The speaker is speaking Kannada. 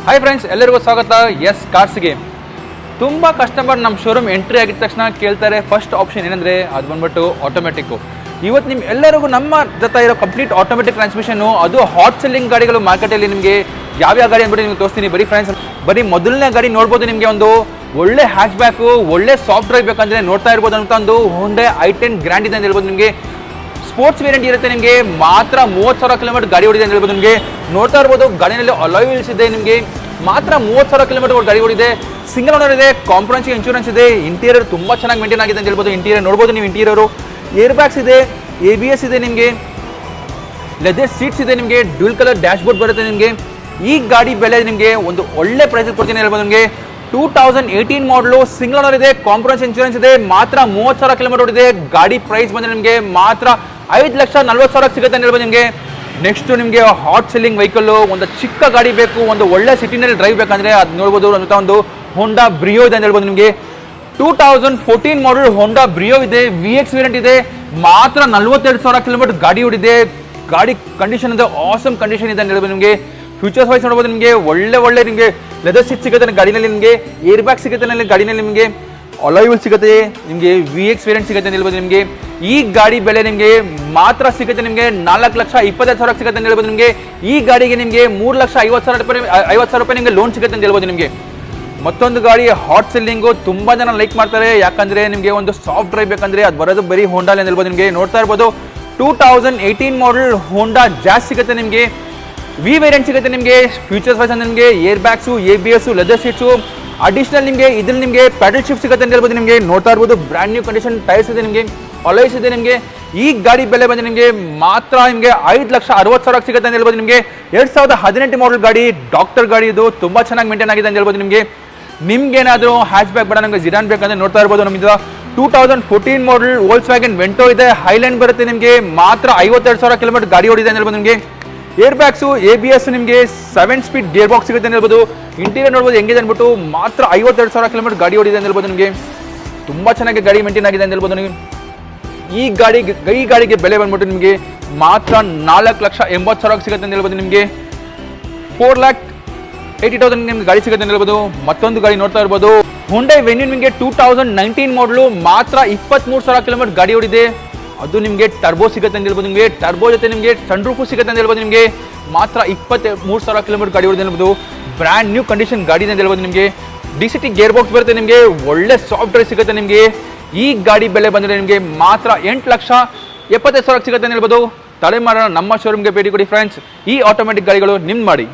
ಹಾಯ್ ಫ್ರೆಂಡ್ಸ್, ಎಲ್ಲರಿಗೂ ಸ್ವಾಗತ. ಎಸ್ ಕಾರ್ಸ್ಗೆ ತುಂಬ ಕಸ್ಟಮರ್ ನಮ್ಮ ಶೋರೂಮ್ ಎಂಟ್ರಿ ಆಗಿದ ತಕ್ಷಣ ಕೇಳ್ತಾರೆ ಫಸ್ಟ್ ಆಪ್ಷನ್ ಏನಂದರೆ ಅದು ಬಂದ್ಬಿಟ್ಟು ಆಟೋಮೆಟಿಕ್ಕು. ಇವತ್ತು ನಿಮ್ಮ ಎಲ್ಲರಿಗೂ ನಮ್ಮ ಜೊತೆ ಇರೋ ಕಂಪ್ಲೀಟ್ ಆಟೋಮೆಟಿಕ್ ಟ್ರಾನ್ಸ್ಮಿಷನ್ನು, ಅದು ಹಾಟ್ ಸೆಲ್ಲಿಂಗ್ ಗಾಡಿಗಳು ಮಾರ್ಕೆಟಲ್ಲಿ ನಿಮಗೆ ಯಾವ್ಯಾವ ಗಾಡಿ ಅಂದ್ಬಿಟ್ಟು ನಿಮ್ಗೆ ತೋರಿಸ್ತೀನಿ. ಬರೀ ಫ್ರೆಂಡ್ಸ್, ಬರೀ ಮೊದಲನೇ ಗಾಡಿ ನೋಡ್ಬೋದು. ನಿಮಗೆ ಒಂದು ಒಳ್ಳೆ ಹ್ಯಾಚ್ ಬ್ಯಾಕು, ಒಳ್ಳೆ ಸಾಫ್ಟ್ ಡ್ರೈವ್ ಬೇಕಂದರೆ ನೋಡ್ತಾ ಇರ್ಬೋದು ಅಂತ ಒಂದು Hyundai i10 ಗ್ರ್ಯಾಂಡ್ ಇದೆ ಅಂತ ಹೇಳ್ಬೋದು. ನಿಮಗೆ ಸ್ಪೋರ್ಟ್ಸ್ ವೇರಿಯಂಟ್ ಇರುತ್ತೆ. ನಿಮಗೆ ಮಾತ್ರ 30,000 ಕಿಲೋಮೀಟರ್ ಗಾಡಿ ಓಡಿದೆ ಅಂತ ಹೇಳ್ಬೋದು. ನಿಮಗೆ ನೋಡ್ತಾ ಇರ್ಬೋದು, ಗಾಡಿನಲ್ಲಿ ಅಲಾಯ್ ವೀಲ್ಸ್ ಇದೆ. ನಿಮಗೆ ಮಾತ್ರ 30,000 ಕಿಲೋಮೀಟರ್ ಗಾಡಿ ಓಡಿದೆ. ಸಿಂಗಲ್ ಓನರ್ ಇದೆ, ಕಾಂಪ್ರಹೆನ್ಸಿವ್ ಇನ್ಶೂರೆನ್ಸ್ ಇದೆ. ಇಂಟೀರಿಯರ್ ತುಂಬ ಚೆನ್ನಾಗಿ ಮೇಂಟೈನ್ ಆಗಿದೆ ಅಂತ ಹೇಳ್ಬೋದು. ಇಂಟೀರಿಯರ್ ನೋಡ್ಬೋದು ನೀವು. ಇಂಟೀರಿಯರು ಏರ್ ಬ್ಯಾಗ್ಸ್ ಇದೆ, ABS ಇದೆ, ನಿಮಗೆ ಲೆದರ್ ಸೀಟ್ಸ್ ಇದೆ, ನಿಮಗೆ ಡ್ಯೂಲ್ ಕಲರ್ ಡ್ಯಾಶ್ ಬೋರ್ಡ್ ಬರುತ್ತೆ. ನಿಮಗೆ ಈ ಗಾಡಿ ಬೆಲೆ ನಿಮಗೆ ಒಂದು ಒಳ್ಳೆ ಪ್ರೈಸ್ ಕೊಡ್ತೀನಿ ಹೇಳ್ಬೋದು. ನಿಮಗೆ 2018 ಮಾಡಲು, ಸಿಂಗಲ್ ಓನರ್ ಇದೆ, ಕಾಂಪ್ರಹೆನ್ಸಿವ್ ಇನ್ಶೂರೆನ್ಸ್ ಇದೆ, ಮಾತ್ರ 30,000 ಕಿಲೋಮೀಟರ್ ಓಡಿದೆ. ಗಾಡಿ ಪ್ರೈಸ್ ಬಂದರೆ ನಿಮಗೆ ಮಾತ್ರ 5,40,000 ಸಿಗುತ್ತೆ ಅಂತ ಹೇಳ್ಬೋದು. ನಿಮಗೆ ನೆಕ್ಸ್ಟ್ ನಿಮಗೆ ಹಾಟ್ ಸೆಲ್ಲಿಂಗ್ ವೆಹಿಕಲ್ಲು, ಒಂದು ಚಿಕ್ಕ ಗಾಡಿ ಬೇಕು, ಒಂದು ಒಳ್ಳೆ ಸಿಟಿನಲ್ಲಿ ಡ್ರೈವ್ ಬೇಕಂದರೆ ಅದು ನೋಡ್ಬೋದು. ಅಂತ ಒಂದು Honda Brio ಇದೆ ಅಂತ ಹೇಳ್ಬೋದು. ನಿಮಗೆ 2014 ಮಾಡಲ್ Honda Brio ಇದೆ, VX ವೇರಿಯಂಟ್ ಇದೆ, ಮಾತ್ರ 42,000 ಕಿಲೋಮೀಟರ್ ಗಾಡಿ ಓಡಿದೆ. ಗಾಡಿ ಕಂಡೀಷನ್ ಇದೆ, ಆಸಮ್ ಕಂಡೀಷನ್ ಇದೆ ಅಂತ ಹೇಳ್ಬೋದು. ನಿಮಗೆ ಫ್ಯೂಚರ್ಸ್ ವೈಸ್ ನೋಡ್ಬೋದು. ನಿಮಗೆ ಒಳ್ಳೆ ನಿಮಗೆ ಲೆದರ್ ಸೀಟ್ ಸಿಗುತ್ತೆ ಗಾಡಿನಲ್ಲಿ, ನಿಮಗೆ ಏರ್ ಬ್ಯಾಗ್ ಸಿಗುತ್ತೆ ಗಾಡಿನಲ್ಲಿ, ನಿಮಗೆ ಅಲಾಯ್ ವೀಲ್ ಸಿಗುತ್ತೆ, ನಿಮಗೆ VX ವೇರಿಯಂಟ್ ಸಿಗುತ್ತೆ ಅಂತ ಹೇಳ್ಬೋದು. ನಿಮಗೆ ಈ ಗಾಡಿ ಬೆಲೆ ನಿಮಗೆ ಮಾತ್ರ ಸಿಗುತ್ತೆ ನಿಮಗೆ 4,25,000 ಸಿಗುತ್ತೆ ಅಂತ ಹೇಳ್ಬೋದು. ನಿಮಗೆ ಈ ಗಾಡಿಗೆ ನಿಮಗೆ 3,50,000 ರೂಪಾಯಿ ನಿಮಗೆ ಲೋನ್ ಸಿಗುತ್ತೆ ಅಂತ ಹೇಳ್ಬೋದು. ನಿಮಗೆ ಮತ್ತೊಂದು ಗಾಡಿ ಹಾಟ್ ಸೆಲ್ಲಿಂಗು ತುಂಬ ಜನ ಲೈಕ್ ಮಾಡ್ತಾರೆ. ಯಾಕಂದರೆ ನಿಮಗೆ ಒಂದು ಸಾಫ್ಟ್ ಡ್ರೈವ್ ಬೇಕಂದರೆ ಅದು ಬರೋದು ಬರೀ ಹೋಂಡಾ ಅಂತ ಹೇಳ್ಬೋದು. ನಿಮಗೆ ನೋಡ್ತಾ ಇರ್ಬೋದು 2018 ಮಾಡಲ್ Honda Jazz ಸಿಗುತ್ತೆ. ನಿಮಗೆ ವಿ ವೇರಿಯಂಟ್ ಸಿಗುತ್ತೆ. ನಿಮಗೆ ಫ್ಯೂಚರ್ಸ್ ವೈಸ್ ಅಂದರೆ ನಿಮಗೆ air bags, ABS, leather seats, additional ನಿಮಗೆ ಇದ್ರಲ್ಲಿ ನಿಮಗೆ ಪ್ಯಾಡಲ್ ಶಿಫ್ಟ್ ಸಿಗುತ್ತೆ ಅಂತ ಹೇಳ್ಬೋದು. ನಿಮಗೆ ನೋಡ್ತಾ ಇರ್ಬೋದು ಬ್ರ್ಯಾಂಡ್ ನ್ಯೂ ಕಂಡೀಷನ್ ಟೈರ್ಸ್ ಇದೆ, ನಿಮಗೆ ಅಲಾಯ್ಸ್ ಇದೆ. ನಿಮಗೆ ಈ ಗಾಡಿ ಬೆಲೆ ಬಂದರೆ ನಿಮಗೆ ಮಾತ್ರ ನಿಮಗೆ 5,60,000 ಸಿಗುತ್ತೆ ಅಂತ ಹೇಳ್ಬೋದು. ನಿಮಗೆ 2018 ಮಾಡಲ್ ಗಾಡಿ, ಡಾಕ್ಟರ್ ಗಾಡಿ, ಇದು ತುಂಬ ಚೆನ್ನಾಗಿ ಮೇಂಟೈನ್ ಆಗಿದೆ ಅಂತ ಹೇಳ್ಬೋದು. ನಿಮ್ಗೇನಾದರೂ ಹ್ಯಾಚ್ ಬ್ಯಾಕ್ ಬೇಡ, ನಮಗೆ ಜಿಡಾನ್ ಬೇಕಂದ್ರೆ ನೋಡ್ತಾ ಇರ್ಬೋದು. ನಮ್ಮಿಂದ 2014 ಮಾಡಲ್ Volkswagen Vento ಇದೆ, ಹೈಲ್ಯಾಂಡ್ ಬರುತ್ತೆ. ನಿಮಗೆ ಮಾತ್ರ 52,000 ಕಿಲೋಮೀಟರ್ ಗಾಡಿ ಓಡಿದೆ ಅಂತ ಹೇಳ್ಬೋದು. ನಿಮಗೆ ಏರ್ ಬ್ಯಾಗ್ಸು, ABS, ನಿಮಗೆ 7 ಸ್ಪೀಡ್ ಗೇರ್ ಬಾಕ್ಸ್ ಸಿಗುತ್ತೆ ಅಂತ ಹೇಳ್ಬೋದು. ಇಂಟೀರಿಯರ್ ನೋಡ್ಬೋದು ಹೆಂಗಿದೆ ಅಂದ್ಬಿಟ್ಟು, ಮಾತ್ರ 52,000 ಕಿಲೋಮೀಟರ್ ಗಾಡಿ ಓಡಿದೆ ಅಂತ ಹೇಳ್ಬೋದು. ನಿಮಗೆ ತುಂಬ ಚೆನ್ನಾಗಿ ಗಾಡಿ ಮೇಂಟೈನ್ ಆಗಿದೆ ಅಂತ ಹೇಳ್ಬೋದು. ನೀವು ಈ ಗಾಡಿಗೆ ಬೆಲೆ ಬಂದ್ಬಿಟ್ಟು ನಿಮಗೆ ಮಾತ್ರ 4,80,000 ಸಿಗುತ್ತೆ ಅಂತ ಹೇಳ್ಬೋದು. ನಿಮಗೆ 4,80,000 ನಿಮ್ಗೆ ಗಾಡಿ ಸಿಗುತ್ತೆ ಅಂತ ಹೇಳ್ಬೋದು. ಮತ್ತೊಂದು ಗಾಡಿ ನೋಡ್ತಾ ಇರ್ಬೋದು, Hyundai Venue. ನಿಮಗೆ 2019 ಮಾಡಲು, ಮಾತ್ರ 23,000 ಕಿಲೋಮೀಟರ್ ಗಾಡಿ ಓಡಿದೆ. ಅದು ನಿಮಗೆ ಟರ್ಬೋ ಸಿಗುತ್ತೆ ಅಂತ ಹೇಳ್ಬೋದು. ನಿಮಗೆ ಟರ್ಬೋ ಜೊತೆ ನಿಮಗೆ ಸನ್ ರೂಫು ಸಿಗುತ್ತೆ ಅಂತ ಹೇಳ್ಬೋದು. ನಿಮಗೆ ಮಾತ್ರ 23,000 ಕಿಲೋಮೀಟರ್ ಗಾಡಿ ಓಡಿದೆ ಅಂತ ಹೇಳ್ಬೋದು. ಬ್ರ್ಯಾಂಡ್ ನ್ಯೂ ಕಂಡೀಷನ್ ಗಾಡಿ ಅಂತ ಹೇಳ್ಬೋದು. ನಿಮಗೆ DCT ಗೇರ್ ಬಾಕ್ಸ್ ಬರುತ್ತೆ. ನಿಮಗೆ ಒಳ್ಳೆ ಸಾಫ್ಟ್ ಡ್ರೈವ್ ಸಿಗುತ್ತೆ. ನಿಮಗೆ ಈ ಗಾಡಿ ಬೆಲೆ ಬಂದರೆ ನಿಮಗೆ ಮಾತ್ರ 8,75,000 ಸಿಗುತ್ತೆ ಅಂತ ಹೇಳ್ಬೋದು. ತಲೆಮಾರೋಣ, ನಮ್ಮ ಶೋರೂಮ್ಗೆ ಭೇಟಿ ಕೊಡಿ ಫ್ರೆಂಡ್ಸ್. ಈ ಆಟೋಮೆಟಿಕ್ ಗಾಡಿಗಳು ನಿಮ್ಮ ಮಾಡಿ.